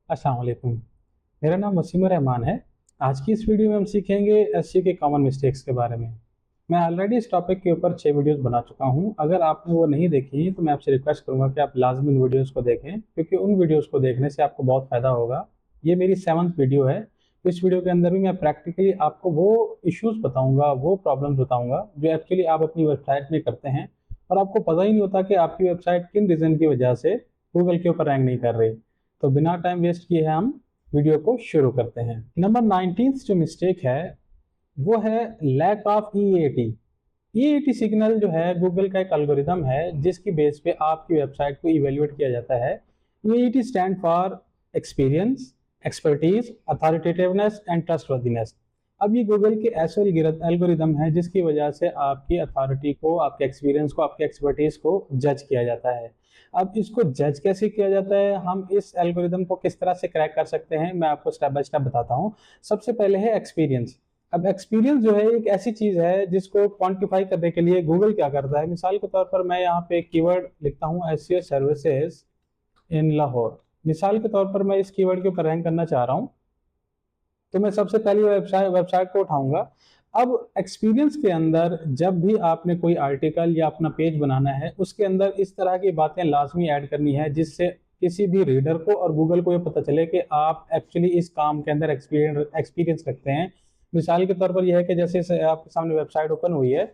अस्सलाम वालेकुम। मेरा नाम वसीम रहमान है। आज की इस वीडियो में हम सीखेंगे एसईओ के कॉमन मिस्टेक्स के बारे में। मैं ऑलरेडी इस टॉपिक के ऊपर 6 वीडियोस बना चुका हूं। अगर आपने वो नहीं देखी तो मैं आपसे रिक्वेस्ट करूंगा कि आप लाजमी उन वीडियोस को देखें, क्योंकि उन वीडियोस को देखने से आपको बहुत फ़ायदा होगा। ये मेरी 7th वीडियो है। तो इस वीडियो के अंदर भी मैं प्रैक्टिकली आपको वो इश्यूज़ बताऊँगा, वो प्रॉब्लम्स बताऊँगा जो एक्चुअली आप अपनी वेबसाइट में करते हैं और आपको पता ही नहीं होता कि आपकी वेबसाइट किन रीज़न की वजह से गूगल के ऊपर रैंक नहीं कर रही। तो बिना टाइम वेस्ट किए हम वीडियो को शुरू करते हैं। नंबर 19 जो मिस्टेक है वो है lack of EAT. EAT signal जो है गूगल का एक एल्गोरिदम है जिसकी बेस पे आपकी वेबसाइट को इवेल्युएट किया जाता है। EAT stand for experience, expertise, authoritativeness and trustworthiness. अब ये गूगल के ऐसे एल्गोरिदम है जिसकी वजह से आपकी अथॉरिटी को, आपके एक्सपीरियंस को, आपके एक्सपर्टीज को जज किया जाता है। अब इसको जज कैसे किया जाता है, हम इस एल्गोरिदम को किस तरह से क्रैक कर सकते हैं, मैं आपको स्टेप बाय स्टेप बताता हूँ। सबसे पहले है एक्सपीरियंस। अब एक्सपीरियंस जो है एक ऐसी चीज है जिसको क्वांटिफाई करने के लिए गूगल क्या करता है। मिसाल के तौर पर मैं यहाँ पे एक कीवर्ड लिखता हूँ, एसईओ सर्विसेज इन लाहौर। मिसाल के तौर पर मैं इस कीवर्ड के ऊपर रैंक करना चाह रहा हूँ, तो मैं सबसे पहली वेबसाइट को उठाऊंगा। अब एक्सपीरियंस के अंदर जब भी आपने कोई आर्टिकल या अपना पेज बनाना है, उसके अंदर इस तरह की बातें लाजमी ऐड करनी है जिससे किसी भी रीडर को और गूगल को ये पता चले कि आप एक्चुअली इस काम के अंदर एक्सपीरियंस रखते हैं। मिसाल के तौर पर यह है कि जैसे आपके सामने वेबसाइट ओपन हुई है,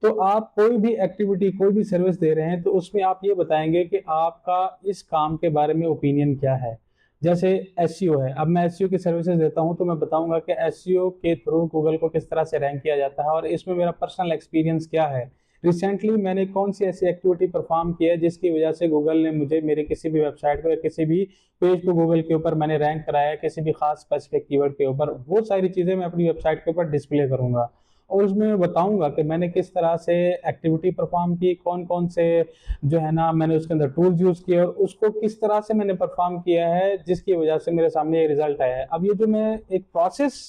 तो आप कोई भी एक्टिविटी, कोई भी सर्विस दे रहे हैं, तो उसमें आप ये बताएंगे कि आपका इस काम के बारे में ओपिनियन क्या है। जैसे एसईओ है, अब मैं एसईओ की सर्विसेज देता हूं तो मैं बताऊंगा कि एसईओ के थ्रू गूगल को किस तरह से रैंक किया जाता है और इसमें मेरा पर्सनल एक्सपीरियंस क्या है। रिसेंटली मैंने कौन सी ऐसी एक्टिविटी परफॉर्म की है जिसकी वजह से गूगल ने मुझे मेरे किसी भी वेबसाइट को या किसी भी पेज को गूगल के ऊपर मैंने रैंक कराया, किसी भी खास स्पेसिफिक कीवर्ड के ऊपर। वो सारी चीजें मैं अपनी वेबसाइट के ऊपर डिस्प्ले करूंगा और उसमें मैं बताऊंगा कि मैंने किस तरह से एक्टिविटी परफॉर्म की, कौन कौन से जो है ना मैंने उसके अंदर टूल्स यूज किए और उसको किस तरह से मैंने परफॉर्म किया है जिसकी वजह से मेरे सामने ये रिजल्ट आया है। अब ये जो मैं एक प्रोसेस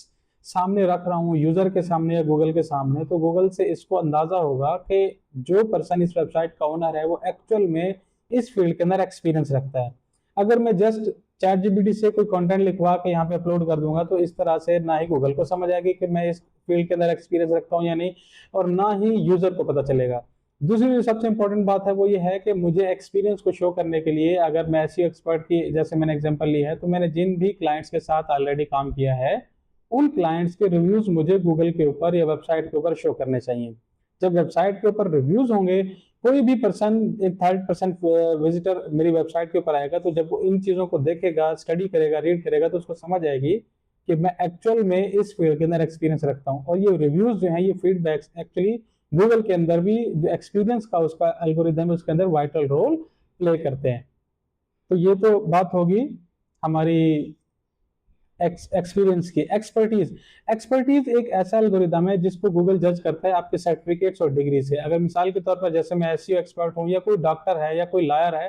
सामने रख रहा हूँ यूजर के सामने या गूगल के सामने, तो गूगल से इसको अंदाजा होगा कि जो पर्सन इस वेबसाइट का ओनर है वो एक्चुअल में इस फील्ड के अंदर एक्सपीरियंस रखता है। अगर मैं जस्ट चैट जीपीटी से कोई कंटेंट लिखवा के यहाँ पे अपलोड कर दूंगा तो इस तरह से ना ही गूगल को समझ आएगी कि मैं इस फील्ड के अंदर एक्सपीरियंस रखता हूँ या नहीं, और ना ही यूजर को पता चलेगा। दूसरी जो सबसे इंपॉर्टेंट बात है वो ये है कि मुझे एक्सपीरियंस को शो करने के लिए, अगर मैं ऐसी एक्सपर्ट की जैसे मैंने एग्जांपल ली है, तो मैंने जिन भी क्लाइंट्स के साथ ऑलरेडी काम किया है उन क्लाइंट्स के रिव्यूज मुझे गूगल के ऊपर या वेबसाइट के ऊपर शो करने चाहिए। जब वेबसाइट के ऊपर रिव्यूज होंगे, कोई भी पर्सन, एक 30% विजिटर मेरी वेबसाइट के ऊपर आएगा, तो जब वो इन चीजों को देखेगा, स्टडी करेगा, रीड करेगा, तो उसको समझ आएगी कि मैं एक्चुअल में इस फील्ड के अंदर एक्सपीरियंस रखता हूँ। और ये रिव्यूज जो है, ये फीडबैक्स एक्चुअली गूगल के अंदर भी जो एक्सपीरियंस का उसका एल्गोरिदम है उसके अंदर वाइटल रोल प्ले करते हैं। तो ये तो बात होगी हमारी एक्सपीरियंस की। एक्सपर्टीज, एक्सपर्टीज एक ऐसा एल्गोरिदम है जिसको गूगल जज करता है आपके सर्टिफिकेट्स और डिग्री से। अगर मिसाल के तौर पर जैसे मैं एसईओ एक्सपर्ट हूँ या कोई डॉक्टर है या कोई लॉयर है,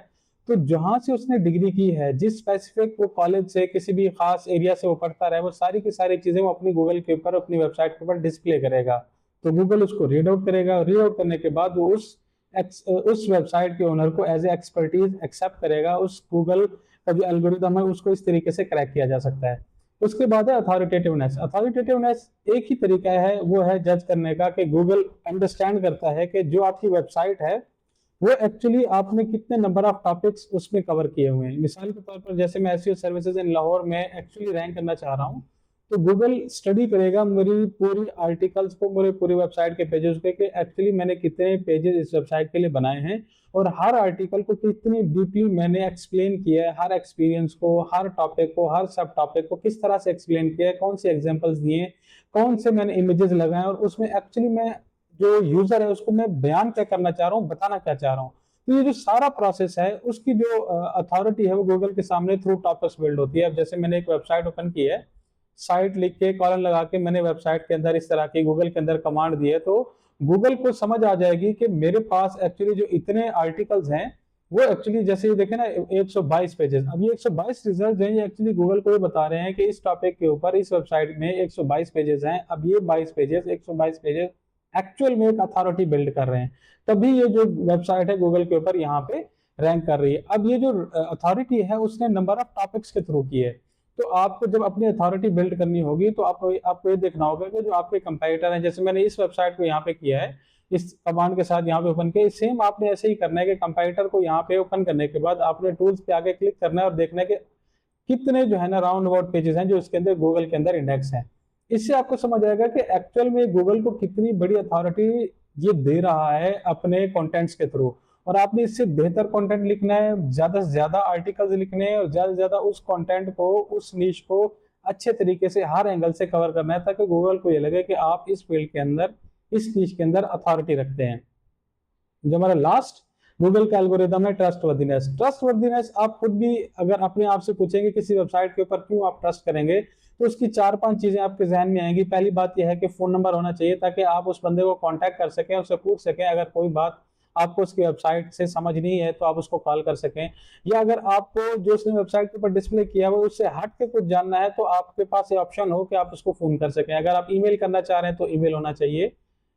तो जहां से उसने डिग्री की है, जिस स्पेसिफिक वो कॉलेज से, किसी भी खास एरिया से वो पढ़ता रहे, वो सारी की सारी चीजें वो अपनी गूगल के ऊपर, अपनी वेबसाइट के ऊपर डिस्प्ले करेगा। तो गूगल उसको रीड आउट करेगा, रीड आउट करने के बाद वो उस वेबसाइट के ओनर को एज ए एक्सपर्टीज एक्सेप्ट करेगा। उस गूगल का जो एल्गोरिदम है उसको इस तरीके से क्रैक किया जा सकता है। उसके बाद है अथॉरिटेटिवनेस। अथॉरिटेटिवनेस एक ही तरीका है, वो है जज करने का कि गूगल अंडरस्टैंड करता है कि जो आपकी वेबसाइट है वो एक्चुअली आपने कितने नंबर ऑफ टॉपिक्स उसमें कवर किए हुए हैं। मिसाल के तौर पर जैसे मैं एसईओ सर्विसेज इन लाहौर में एक्चुअली रैंक करना चाह रहा हूँ, तो गूगल स्टडी करेगा मेरी पूरी आर्टिकल्स को, मेरी पूरी वेबसाइट के पेजेस के, कि एक्चुअली मैंने कितने पेजेस इस वेबसाइट के लिए बनाए हैं और हर आर्टिकल को कितनी डीपली मैंने एक्सप्लेन किया है, हर एक्सपीरियंस को, हर टॉपिक को, हर सब टॉपिक को किस तरह से एक्सप्लेन किया है, कौन से एग्जांपल्स दिए, कौन से मैंने इमेजेस लगाए, और उसमें एक्चुअली मैं जो यूजर है उसको मैं बयान क्या करना चाह रहा हूँ, बताना क्या चाह रहा हूँ। तो ये जो सारा प्रोसेस है उसकी जो अथॉरिटी है वो गूगल के सामने थ्रू टॉपिक्स बिल्ड होती है। अब जैसे मैंने एक वेबसाइट ओपन की है, साइट लिख के कॉलन लगा के मैंने वेबसाइट के अंदर इस तरह की गूगल के अंदर कमांड दी है, तो गूगल को समझ आ जाएगी कि मेरे पास एक्चुअली जो इतने आर्टिकल्स हैं वो एक्चुअली, जैसे ये देखे ना 122 पेजेस, अब ये 122 रिजल्ट हैं, ये एक्चुअली गूगल को ये बता रहे हैं कि इस टॉपिक के ऊपर इस वेबसाइट में 122 पेजेस हैं। अब ये 22 पेजेस, 122 पेजेस एक्चुअल में एक अथॉरिटी बिल्ड कर रहे हैं, तभी ये जो वेबसाइट है गूगल के ऊपर यहाँ पे रैंक कर रही है। अब ये जो अथॉरिटी है उसने नंबर ऑफ टॉपिक्स के थ्रू की है। तो आपको जब अपनी अथॉरिटी बिल्ड करनी होगी तो आपको ये देखना होगा कि जो आपके कंपेटिटर हैं, जैसे मैंने इस वेबसाइट को यहाँ पे किया है, इस कमांड के साथ यहाँ पे ओपन किया, सेम आपने ऐसे ही करना है कि कंपेटिटर को यहाँ पे ओपन करने के बाद आपने टूल्स पे आके क्लिक करना है और देखना है कि कितने जो है ना राउंड अबाउट पेजेस हैं जो इसके अंदर गूगल के अंदर इंडेक्स हैं। इससे आपको समझ आएगा कि एक्चुअल में गूगल को कितनी बड़ी अथॉरिटी ये दे रहा है अपने कंटेंट्स के थ्रू। और आपने इससे बेहतर कंटेंट लिखना है, ज्यादा से ज्यादा आर्टिकल्स लिखने हैं और ज्यादा से ज्यादा उस कंटेंट को, उस नीश को अच्छे तरीके से हर एंगल से कवर करना है, ताकि गूगल को ये लगे कि आप इस फील्ड के अंदर, इस नीश के अंदर अथॉरिटी रखते हैं। जो हमारा लास्ट गूगल का एल्गोरिदम है ट्रस्टवर्दीनेस। ट्रस्टवर्दीनेस आप खुद भी अगर अपने आप से पूछेंगे किसी वेबसाइट के ऊपर क्यों आप ट्रस्ट करेंगे, तो उसकी 4-5 चीजें आपके जहन में आएंगी। पहली बात यह है कि फोन नंबर होना चाहिए, ताकि आप उस बंदे को कांटेक्ट कर सकें, उससे पूछ सकें अगर कोई बात आपको उसकी वेबसाइट से समझ नहीं है तो आप उसको कॉल कर सकें। या अगर आपको जो उसने वेबसाइट के ऊपर डिस्प्ले किया है उससे हट के कुछ जानना है तो आपके पास ये ऑप्शन हो कि आप उसको फोन कर सकें। अगर आप ईमेल करना चाह रहे हैं तो ईमेल होना चाहिए,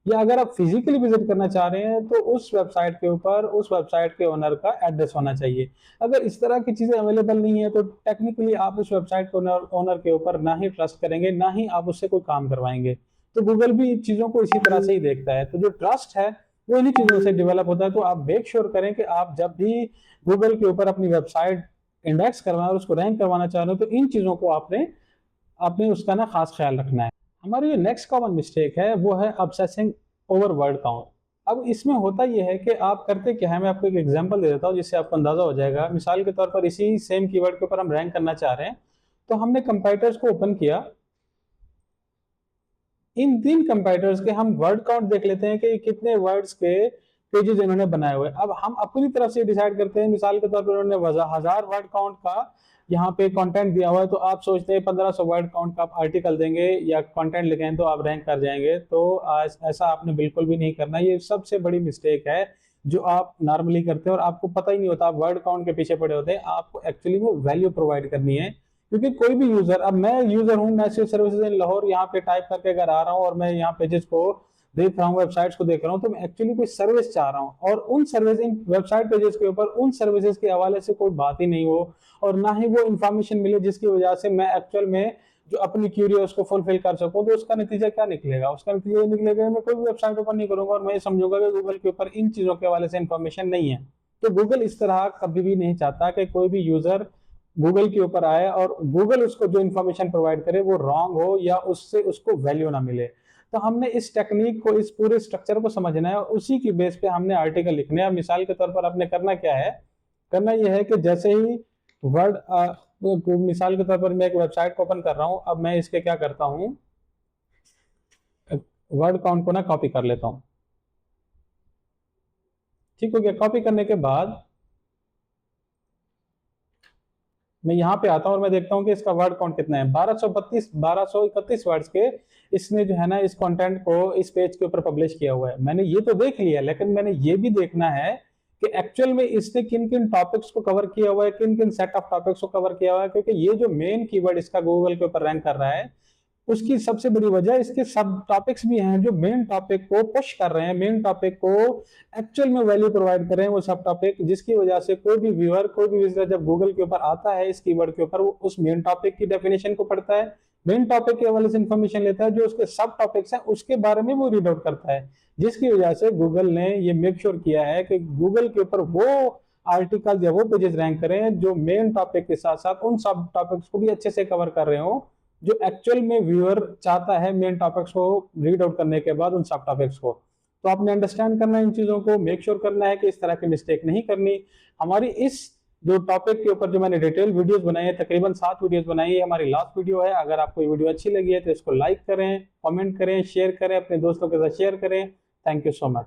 या अगर आप फिजिकली विजिट करना चाह रहे हैं तो उस वेबसाइट के ऊपर उस वेबसाइट के ओनर का एड्रेस होना चाहिए। अगर इस तरह की चीजें अवेलेबल नहीं है तो टेक्निकली आप उस वेबसाइट के ओनर के ऊपर ना ही ट्रस्ट करेंगे, ना ही आप उससे कोई काम करवाएंगे। तो गूगल भी चीजों को इसी तरह से ही देखता है। तो जो ट्रस्ट है वो इन्हीं चीजों से डेवलप होता है। तो आप मेक श्योर करें कि आप जब भी गूगल के ऊपर अपनी वेबसाइट इंडेक्स करवाएं और उसको रैंक करवाना चाह रहे हो तो इन चीजों को आपने आपने उसका ना खास ख्याल रखना है। हमारी जो नेक्स्ट कॉमन मिस्टेक है वो है ऑब्सेसिंग ओवर वर्ड काउंट। अब इसमें होता यह है कि आप करते क्या है, मैं आपको एक एग्जांपल दे देता हूँ जिससे आपको अंदाजा हो जाएगा। मिसाल के तौर पर इसी सेम कीवर्ड के ऊपर हम रैंक करना चाह रहे हैं, तो हमने कंपेटिटर्स को ओपन किया। इन 3 कंपेटिटर्स के हम वर्ड काउंट देख लेते हैं कि कितने वर्ड्स के पेजेस इन्होंने बनाए हुए। अब हम अपनी तरफ से डिसाइड करते हैं, मिसाल के तौर पर उन्होंने 1000 वर्ड काउंट का यहाँ पे कंटेंट दिया हुआ है, तो आप सोचते हैं 1500 वर्ड काउंट का आप आर्टिकल देंगे या कंटेंट लिखें तो आप रैंक कर जाएंगे। तो ऐसा आपने बिल्कुल भी नहीं करना। ये सबसे बड़ी मिस्टेक है जो आप नॉर्मली करते हैं और आपको पता ही नहीं होता, आप वर्ड काउंट के पीछे पड़े होते हैं। आपको एक्चुअली में वैल्यू प्रोवाइड करनी है, क्योंकि कोई भी यूजर, अब मैं यूजर हूँ, मैं सिर्फ सर्विसेज इन लाहौर यहाँ पे टाइप करके अगर आ रहा हूँ और मैं यहाँ पेजेस को देख रहा हूँ, वेबसाइट्स को देख रहा हूँ, तो मैं एक्चुअली कोई सर्विस चाह रहा हूँ और उन सर्विस, इन वेबसाइट पेजेस के ऊपर उन सर्विसेज के हवाले से कोई बात ही नहीं हो और ना ही वो इंफॉर्मेशन मिले जिसकी वजह से मैं एक्चुअल में जो अपनी क्यूरी है उसको फुलफिल कर सकूं। तो उसका नतीजा क्या निकलेगा? उसका नतीजा ये निकलेगा मैं कोई भी वेबसाइट ओपन नहीं करूंगा और मैं ये समझूंगा कि गूगल के ऊपर इन चीजों के हवाले से इंफॉर्मेशन नहीं है। तो गूगल इस तरह कभी भी नहीं चाहता कि कोई भी यूजर गूगल के ऊपर आए और गूगल उसको जो इन्फॉर्मेशन प्रोवाइड करे वो रॉन्ग हो या उससे उसको वैल्यू ना मिले। तो हमने इस टेक्निक को, इस पूरे स्ट्रक्चर को समझना है और उसी की बेस पे हमने आर्टिकल लिखने हैं। मिसाल के तौर पर आपने करना क्या है, करना यह है कि जैसे ही वर्ड, मिसाल के तौर पर मैं एक वेबसाइट को ओपन कर रहा हूं, अब मैं इसके क्या करता हूं, वर्ड काउंट को ना कॉपी कर लेता हूं। ठीक हो गया। कॉपी करने के बाद मैं यहाँ पे आता हूँ और मैं देखता हूँ कि इसका वर्ड काउंट कितना है, 1231 वर्ड्स के इसने जो है ना इस कंटेंट को इस पेज के ऊपर पब्लिश किया हुआ है। मैंने ये तो देख लिया, लेकिन मैंने ये भी देखना है कि एक्चुअल में इसने किन किन टॉपिक्स को कवर किया हुआ है, किन किन सेट ऑफ टॉपिक्स को कवर किया हुआ है। क्योंकि ये जो मेन कीवर्ड इसका गूगल के ऊपर रैंक कर रहा है, उसकी सबसे बड़ी वजह इसके सब टॉपिक्स भी हैं जो मेन टॉपिक को पुश कर रहे हैं, मेन टॉपिक को एक्चुअल में वैल्यू प्रोवाइड कर रहे हैं वो सब टॉपिक, जिसकी वजह से कोई भी व्यूअर, कोई भी विजिटर जब गूगल के ऊपर आता है इस कीवर्ड के ऊपर, वो उस मेन टॉपिक की डेफिनेशन को पढ़ता है, मेन टॉपिक के हवाले से इंफॉर्मेशन लेता है, जो उसके सब टॉपिक्स हैं उसके बारे में वो रीड आउट करता है। जिसकी वजह से गूगल ने ये मेक श्योर किया है कि गूगल के ऊपर वो आर्टिकल या वो पेजेस रैंक करें जो मेन टॉपिक के साथ साथ उन सब टॉपिक्स को भी अच्छे से कवर कर रहे हो, जो एक्चुअल में व्यूअर चाहता है मेन टॉपिक्स को रीड आउट करने के बाद उन सब टॉपिक्स को। तो आपने अंडरस्टैंड करना है इन चीजों को, मेक श्योर करना है कि इस तरह की मिस्टेक नहीं करनी। हमारी इस जो टॉपिक के ऊपर जो मैंने डिटेल वीडियोस बनाई है, तकरीबन 7 वीडियोस बनाई है, हमारी लास्ट वीडियो है। अगर आपको ये वीडियो अच्छी लगी है तो इसको लाइक करें, कमेंट करें, शेयर करें, अपने दोस्तों के साथ शेयर करें। Thank you so much.